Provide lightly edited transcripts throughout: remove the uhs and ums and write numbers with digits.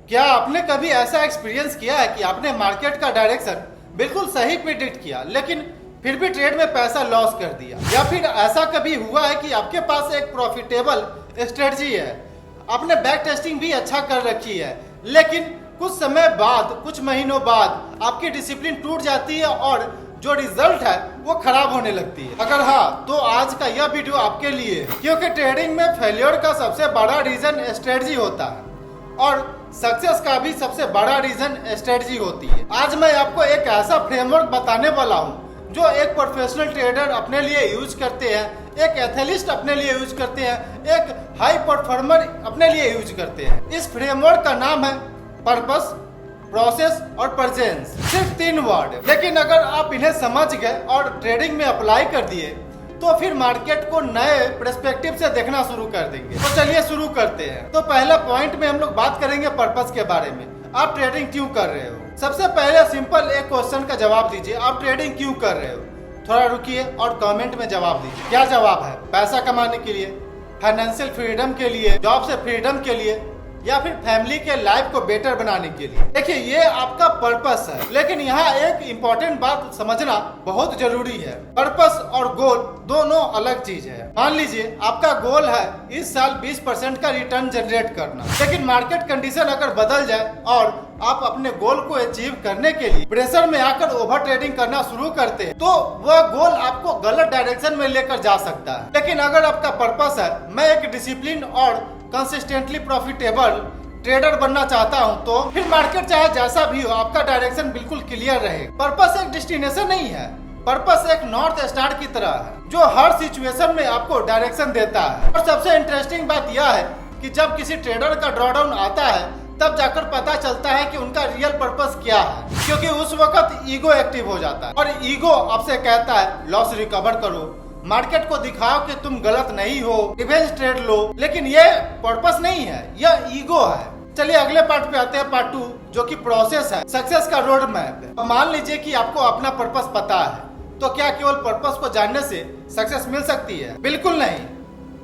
क्या आपने कभी ऐसा एक्सपीरियंस किया है कि आपने मार्केट का डायरेक्शन बिल्कुल सही प्रिडिक्ट किया लेकिन फिर भी ट्रेड में पैसा लॉस कर दिया? या फिर ऐसा कभी हुआ है कि आपके पास एक प्रॉफिटेबल स्ट्रेटजी है, आपने बैक टेस्टिंग भी अच्छा कर रखी है, लेकिन कुछ समय बाद, कुछ महीनों बाद आपकी डिसिप्लिन टूट जाती है और जो रिजल्ट है वो खराब होने लगती है? अगर हाँ, तो आज का यह वीडियो आपके लिए है, क्योंकि ट्रेडिंग में फेलियर का सबसे बड़ा रीजन स्ट्रेटजी होता है और सक्सेस का भी सबसे बड़ा रीजन स्ट्रेटजी होती है। आज मैं आपको एक ऐसा फ्रेमवर्क बताने वाला हूँ जो एक प्रोफेशनल ट्रेडर अपने लिए यूज करते हैं, एक एथलीस्ट अपने लिए यूज करते हैं, एक हाई परफॉर्मर अपने लिए यूज करते हैं। इस फ्रेमवर्क का नाम है पर्पस, प्रोसेस और प्रेजेंस। सिर्फ 3 वर्ड, लेकिन अगर आप इन्हें समझ गए और ट्रेडिंग में अप्लाई कर दिए तो फिर मार्केट को नए पर्सपेक्टिव से देखना शुरू कर देंगे। तो चलिए शुरू करते हैं। तो पहला पॉइंट में हम लोग बात करेंगे पर्पस के बारे में। आप ट्रेडिंग क्यों कर रहे हो? सबसे पहले सिंपल एक क्वेश्चन का जवाब दीजिए, आप ट्रेडिंग क्यों कर रहे हो? थोड़ा रुकिए और कमेंट में जवाब दीजिए। क्या जवाब है? पैसा कमाने के लिए, फाइनेंशियल फ्रीडम के लिए, जॉब से फ्रीडम के लिए, या फिर फैमिली के लाइफ को बेटर बनाने के लिए? देखिए, ये आपका पर्पस है, लेकिन यहाँ एक इम्पोर्टेंट बात समझना बहुत जरूरी है। पर्पस और गोल दोनों अलग चीज है। मान लीजिए आपका गोल है इस साल 20% का रिटर्न जनरेट करना, लेकिन मार्केट कंडीशन अगर बदल जाए और आप अपने गोल को अचीव करने के लिए प्रेशर में आकर ओवर ट्रेडिंग करना शुरू करते हैं, तो वह गोल आपको गलत डायरेक्शन में लेकर जा सकता है। लेकिन अगर आपका पर्पस है मैं एक डिसिप्लिन और कंसिस्टेंटली प्रॉफिटेबल ट्रेडर बनना चाहता हूं, तो फिर मार्केट चाहे जैसा भी हो आपका डायरेक्शन बिल्कुल क्लियर रहे। पर्पस एक डेस्टिनेशन नहीं है, पर्पस एक नॉर्थ स्टार की तरह है जो हर सिचुएशन में आपको डायरेक्शन देता है। और सबसे इंटरेस्टिंग बात यह है कि जब किसी ट्रेडर का ड्रॉडाउन आता है तब जाकर पता चलता है कि उनका रियल पर्पस क्या है, क्योंकि उस वक्त ईगो एक्टिव हो जाता है और ईगो आपसे कहता है लॉस रिकवर करो, मार्केट को दिखाओ कि तुम गलत नहीं हो, रिवेंज ट्रेड लो। लेकिन ये पर्पस नहीं है, यह ईगो है। चलिए अगले पार्ट पे आते हैं, पार्ट 2, जो कि प्रोसेस है, सक्सेस का रोड मैप है। मान लीजिए कि आपको अपना पर्पस पता है, तो क्या केवल पर्पस को जानने से सक्सेस मिल सकती है? बिल्कुल नहीं,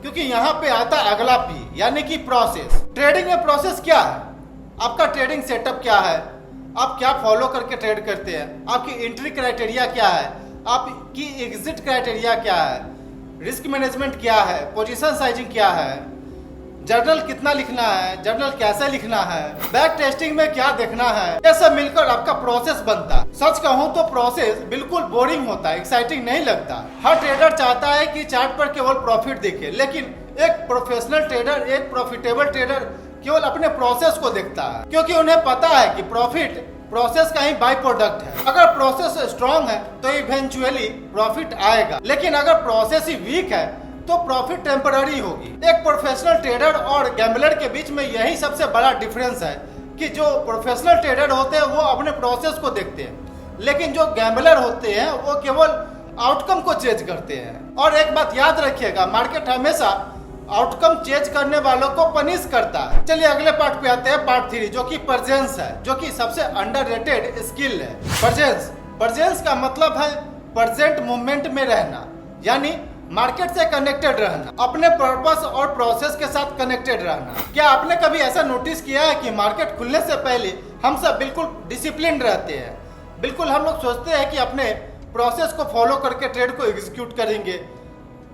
क्योंकि यहाँ पे आता अगला पी, यानी कि प्रोसेस। ट्रेडिंग में प्रोसेस क्या है? आपका ट्रेडिंग सेटअप क्या है, आप क्या फॉलो करके ट्रेड करते हैं, आपकी एंट्री क्राइटेरिया क्या है, आपकी एग्जिट क्राइटेरिया क्या है, रिस्क मैनेजमेंट क्या है, पोजीशन साइजिंग क्या है, जर्नल कितना लिखना है, जर्नल कैसे लिखना है, बैक टेस्टिंग में क्या देखना है, ये सब मिलकर आपका प्रोसेस बनता है। सच कहूँ तो प्रोसेस बिल्कुल बोरिंग होता है, एक्साइटिंग नहीं लगता। हर ट्रेडर चाहता है कि चार्ट पर केवल प्रॉफिट दिखे, लेकिन एक प्रोफेशनल ट्रेडर, एक प्रॉफिटेबल ट्रेडर केवल अपने प्रोसेस को देखता है, क्योंकि उन्हें पता है कि प्रॉफिट प्रोसेस का ही बाई प्रोडक्ट है। अगर प्रोसेस स्ट्रांग है तो इवेंचुअली प्रॉफिट आएगा, लेकिन अगर प्रोसेस ही वीक है तो प्रॉफिट टेम्पररी होगी। एक प्रोफेशनल ट्रेडर और गैम्बलर के बीच में यही सबसे बड़ा डिफरेंस है कि जो प्रोफेशनल ट्रेडर होते हैं वो अपने प्रोसेस को देखते हैं, लेकिन जो गैम्बलर होते हैं वो केवल आउटकम को चेंज करते हैं। और एक बात याद रखिएगा, मार्केट हमेशा आउटकम चेंज करने वालों को पनिश करता है। चलिए अगले पार्ट पे आते हैं, पार्ट 3, जो कि प्रेजेंस है, जो कि सबसे अंडररेटेड स्किल है। प्रेजेंस का मतलब है प्रेजेंट मोमेंट में रहना, यानी मार्केट से कनेक्टेड रहना, अपने पर्पस और प्रोसेस के साथ कनेक्टेड रहना। क्या आपने कभी ऐसा नोटिस किया है कि मार्केट खुलने से पहले हम सब बिल्कुल डिसिप्लिन रहते हैं, बिल्कुल हम लोग सोचते हैं कि अपने प्रोसेस को फॉलो करके ट्रेड को एग्जीक्यूट करेंगे,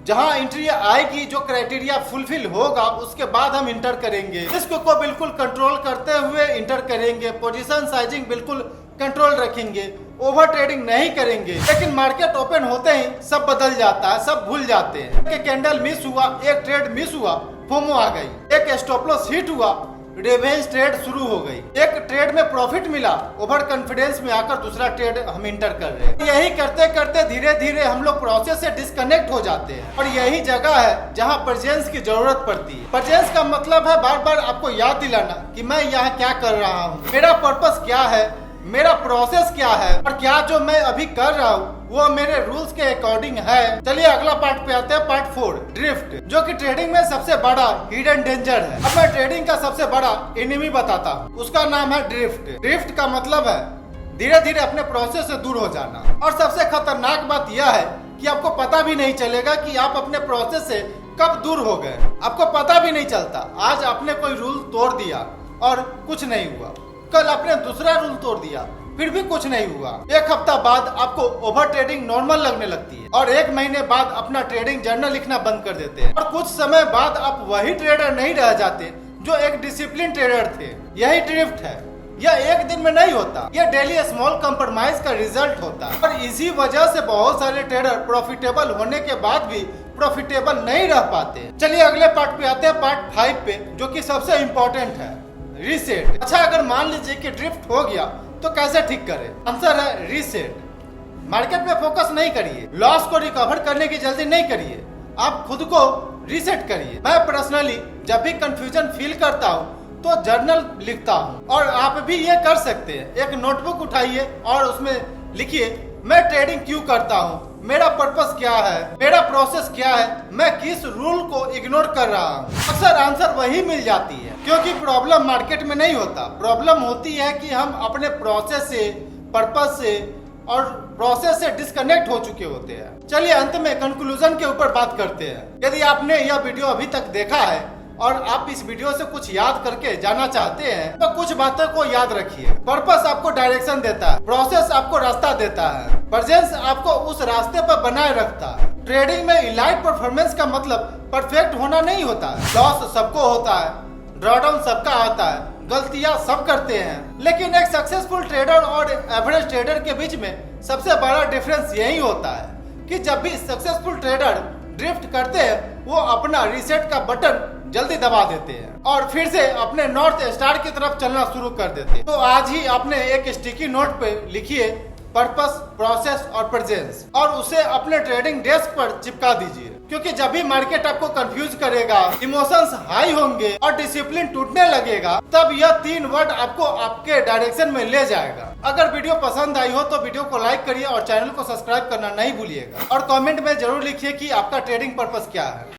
जहां एंट्री आएगी जो क्राइटेरिया फुलफिल होगा उसके बाद हम इंटर करेंगे, रिस्क को बिल्कुल कंट्रोल करते हुए इंटर करेंगे, पोजीशन साइजिंग बिल्कुल कंट्रोल रखेंगे, ओवर ट्रेडिंग नहीं करेंगे। लेकिन मार्केट ओपन होते ही सब बदल जाता है, सब भूल जाते हैं। एक कैंडल मिस हुआ, एक ट्रेड मिस हुआ, फोमो आ गई, एक स्टॉप लॉस हिट हुआ, रिवेंज ट्रेड शुरू हो गई, एक ट्रेड में प्रॉफिट मिला, ओवर कॉन्फिडेंस में आकर दूसरा ट्रेड हम इंटर कर रहे हैं। यही करते करते धीरे धीरे हम लोग प्रोसेस से डिस्कनेक्ट हो जाते हैं और यही जगह है जहां प्रेजेंस की जरूरत पड़ती है। प्रेजेंस का मतलब है बार बार आपको याद दिलाना कि मैं यहाँ क्या कर रहा हूँ, मेरा पर्पस क्या है, मेरा प्रोसेस क्या है और क्या जो मैं अभी कर रहा हूँ वो मेरे रूल्स के अकॉर्डिंग है। चलिए अगला पार्ट पे आते हैं, पार्ट 4, ड्रिफ्ट, जो कि ट्रेडिंग में सबसे बड़ा हिडन डेंजर है। अब मैं ट्रेडिंग का सबसे बड़ा एनिमी बताता हूँ, उसका नाम है ड्रिफ्ट। ड्रिफ्ट का मतलब है धीरे धीरे अपने प्रोसेस से दूर हो जाना। और सबसे खतरनाक बात यह है कि आपको पता भी नहीं चलेगा कि आप अपने प्रोसेस से कब दूर हो गए, आपको पता भी नहीं चलता। आज आपने कोई रूल तोड़ दिया, और कुछ नहीं हुआ। कल आपने दूसरा रूल तोड़ दिया, फिर भी कुछ नहीं हुआ। एक हफ्ता बाद आपको ओवर ट्रेडिंग नॉर्मल लगने लगती है और एक महीने बाद अपना ट्रेडिंग जर्नल लिखना बंद कर देते हैं और कुछ समय बाद आप वही ट्रेडर नहीं रह जाते जो एक डिसिप्लिन ट्रेडर थे। यही ड्रिफ्ट है। यह एक दिन में नहीं होता, यह डेली स्मॉल कंप्रोमाइज का रिजल्ट होता है और इसी वजह से बहुत सारे ट्रेडर प्रॉफिटेबल होने के बाद भी प्रॉफिटेबल नहीं रह पाते। चलिए अगले पार्ट पे आते हैं, पार्ट 5 पे, जो कि सबसे इम्पोर्टेंट है, रीसेट। अच्छा, अगर मान लीजिए कि ड्रिफ्ट हो गया तो कैसे ठीक करें? आंसर है रीसेट। मार्केट में फोकस नहीं करिए, लॉस को रिकवर करने की जल्दी नहीं करिए, आप खुद को रीसेट करिए। मैं पर्सनली जब भी कंफ्यूजन फील करता हूँ तो जर्नल लिखता हूँ और आप भी ये कर सकते हैं। एक नोटबुक उठाइए और उसमें लिखिए मैं ट्रेडिंग क्यों करता हूँ, मेरा पर्पस क्या है, मेरा प्रोसेस क्या है, मैं किस रूल को इग्नोर कर रहा हूँ। अक्सर आंसर वही मिल जाती है, क्योंकि प्रॉब्लम मार्केट में नहीं होता, प्रॉब्लम होती है कि हम अपने प्रोसेस से, पर्पस से और प्रोसेस से डिस्कनेक्ट हो चुके होते हैं। चलिए अंत में कंक्लूजन के ऊपर बात करते हैं। यदि आपने यह वीडियो अभी तक देखा है और आप इस वीडियो से कुछ याद करके जाना चाहते हैं तो कुछ बातों को याद रखिए। पर्पस आपको डायरेक्शन देता है, प्रोसेस आपको रास्ता देता है, प्रेजेंस आपको उस रास्ते पर बनाए रखता है। ट्रेडिंग में इलाइट परफॉर्मेंस का मतलब परफेक्ट होना नहीं होता है। लॉस सबको होता है, ड्रॉडाउन सबका आता है, गलतियां सब करते हैं, लेकिन एक सक्सेसफुल ट्रेडर और एवरेज ट्रेडर के बीच में सबसे बड़ा डिफरेंस यही होता है कि जब भी सक्सेसफुल ट्रेडर ड्रिफ्ट करते हैं वो अपना रीसेट का बटन जल्दी दबा देते हैं और फिर से अपने नॉर्थ स्टार की तरफ चलना शुरू कर देते हैं। तो आज ही आपने एक स्टिकी नोट पे लिखिए पर्पस, प्रोसेस और प्रेजेंस और उसे अपने ट्रेडिंग डेस्क पर चिपका दीजिए, क्योंकि जब भी मार्केट आपको कंफ्यूज करेगा, इमोशंस हाई होंगे और डिसिप्लिन टूटने लगेगा, तब यह 3 वर्ड आपको आपके डायरेक्शन में ले जाएगा। अगर वीडियो पसंद आई हो तो वीडियो को लाइक करिए और चैनल को सब्सक्राइब करना नहीं भूलिएगा और कमेंट में जरूर लिखिए कि आपका ट्रेडिंग पर्पस क्या है।